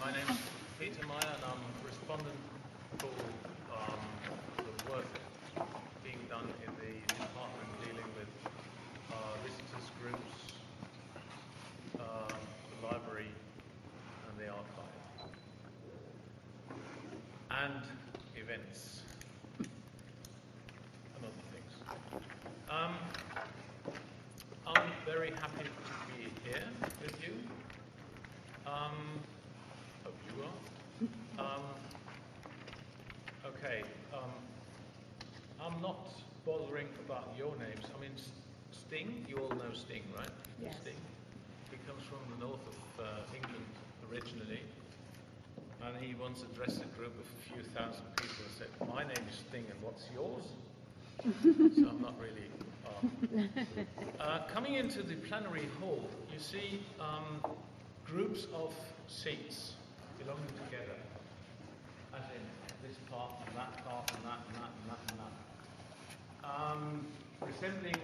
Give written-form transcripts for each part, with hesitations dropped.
My name's Peter Meyer, and I'm respondent for the work being done in the department dealing with visitors groups, the library and the archive, and events and other things. I'm very happy to be here with you. Hope you are. Okay. I'm not bothering about your names. I mean, Sting, you all know Sting, right? Yes. Sting. He comes from the north of England originally, and he once addressed a group of a few thousand people and said, "My name is Sting, and what's yours?" So I'm not really. Coming into the plenary hall, you see groups of seats belonging together, as in this part and that part and that and that and that and that. Resembling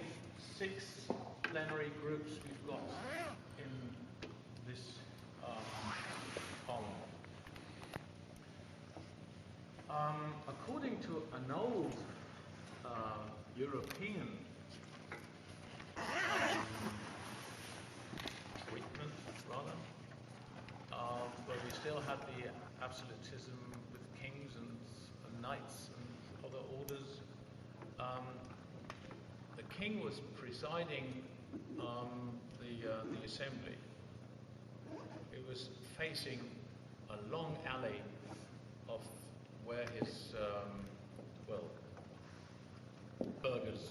6 plenary groups we've got in this parliament. According to an old European treatment, rather, where we still had the absolutism with kings and knights and other orders. The king was presiding the assembly. It was facing a long alley of where his burghers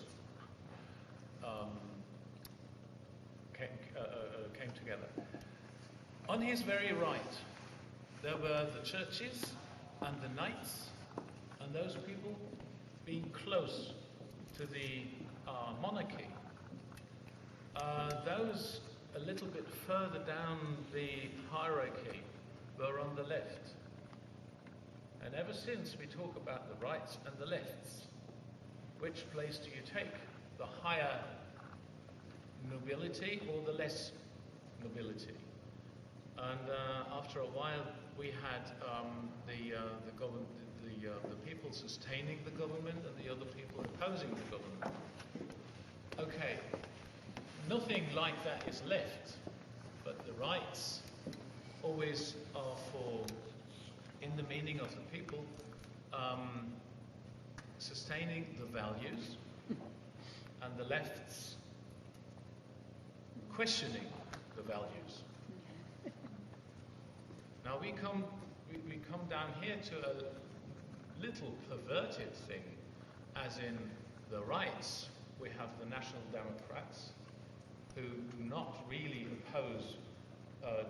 came together. On his very right, there were the churches and the knights, and those people being close to the monarchy. Those a little bit further down the hierarchy were on the left. And ever since we talk about the rights and the lefts, which place do you take? The higher nobility or the less nobility? And after a while, we had the people sustaining the government and the other people opposing the government. Okay, nothing like that is left, but the rights always are for, in the meaning of the people, sustaining the values, and the lefts questioning the values. Now we come down here to a little perverted thing, as in the rights. We have the National Democrats, who do not really oppose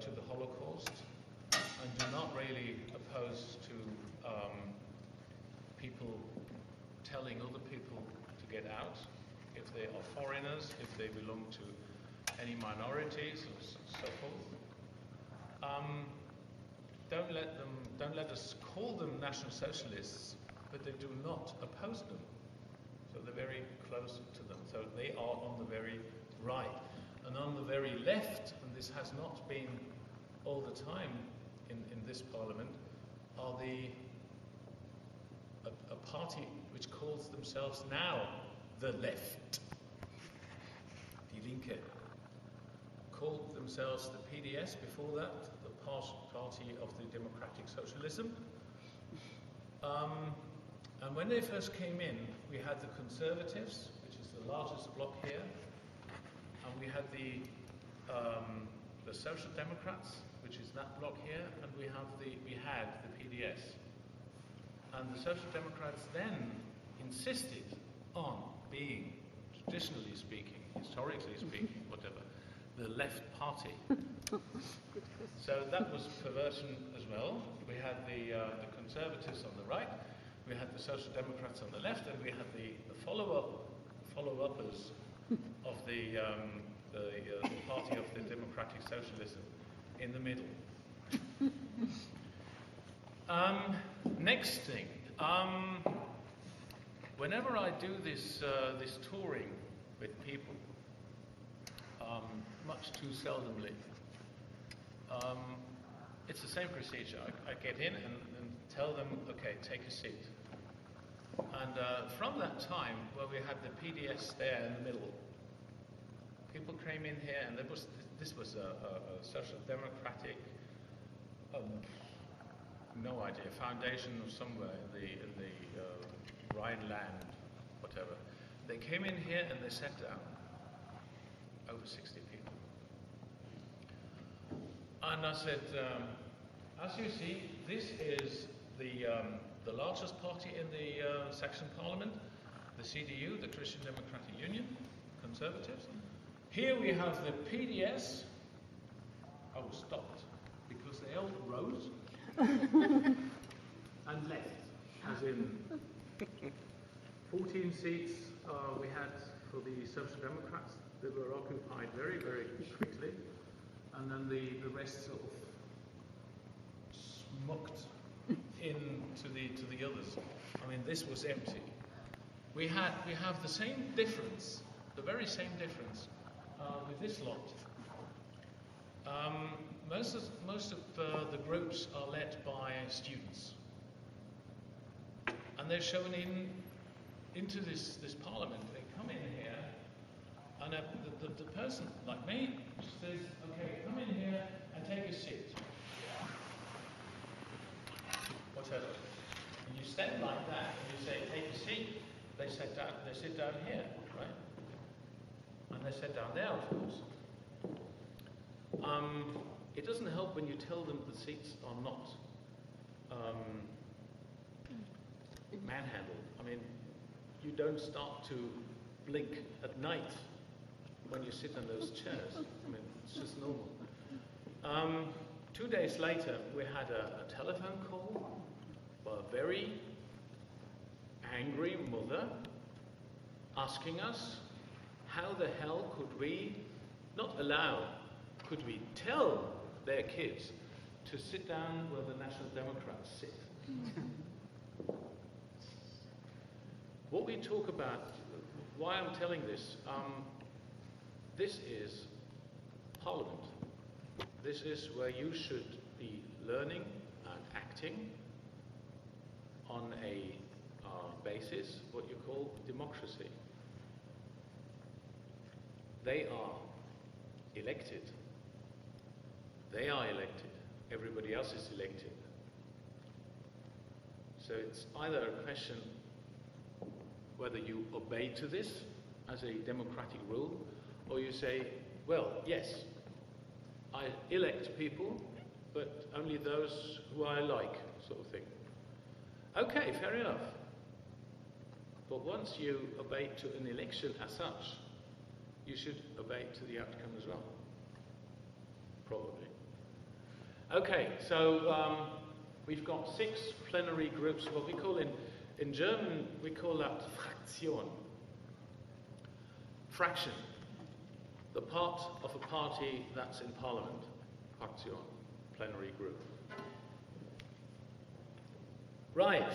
to the Holocaust, and do not really oppose to people telling other people to get out if they are foreigners, if they belong to any minorities, and so forth. Don't let us call them National Socialists, but they do not oppose them. So they're very close to them. So they are on the very right. And on the very left, and this has not been all the time in this parliament, are a party which calls themselves now the left. Die Linke. Called themselves the PDS before that, the Party of the Democratic Socialism. And when they first came in, we had the Conservatives, which is the largest bloc here, and we had the Social Democrats, which is that bloc here, and we had the PDS. And the Social Democrats then insisted on being, traditionally speaking, historically speaking, whatever, the left party. So that was perversion as well. We had the Conservatives on the right, we had the Social Democrats on the left, and we had the follow-uppers of the Party of the Democratic Socialism in the middle. Next thing, whenever I do this touring with people, much too seldomly, it's the same procedure. I get in and tell them, okay, take a seat. And from that time, where we had the PDS there in the middle, people came in here, and this was a social democratic, no idea, foundation of somewhere in the Rhineland, whatever. They came in here and they sat down, over 60 people. And I said, as you see, this is the largest party in the Saxon Parliament, the CDU, the Christian Democratic Union, Conservatives. Here we have the PDS. I was stopped because they all rose and left, as in 14 seats we had for the Social Democrats. They were occupied very, very quickly, and then the rest sort of smucked into the others. I mean, this was empty. We have the same difference, the very same difference with this lot. Most of the groups are led by students, and they're shown into this parliament. They come in here, and the person like me says, "Okay, come in here and take a seat." Whatever. And you stand like that, and you say, "Take a seat." They sit down. They sit down here, right? And they sit down there, of course. It doesn't help when you tell them the seats are not manhandled. I mean, you don't start to blink at night when you sit on those chairs. I mean, it's just normal. 2 days later, we had a telephone call by a very angry mother asking us how the hell could we not allow, could we tell their kids to sit down where the National Democrats sit. What we talk about, why I'm telling this, this is Parliament. This is where you should be learning and acting on a basis, what you call democracy. They are elected. They are elected. Everybody else is elected. So it's either a question whether you obey to this as a democratic rule, or you say, well, yes, I elect people, but only those who I like, sort of thing. Okay, fair enough. But once you obey to an election as such, you should obey to the outcome as well. Probably. Okay, so we've got 6 plenary groups. What we call in German, we call that Fraktion. Fraction. The part of a party that's in Parliament. Fraktion. Plenary group. Right.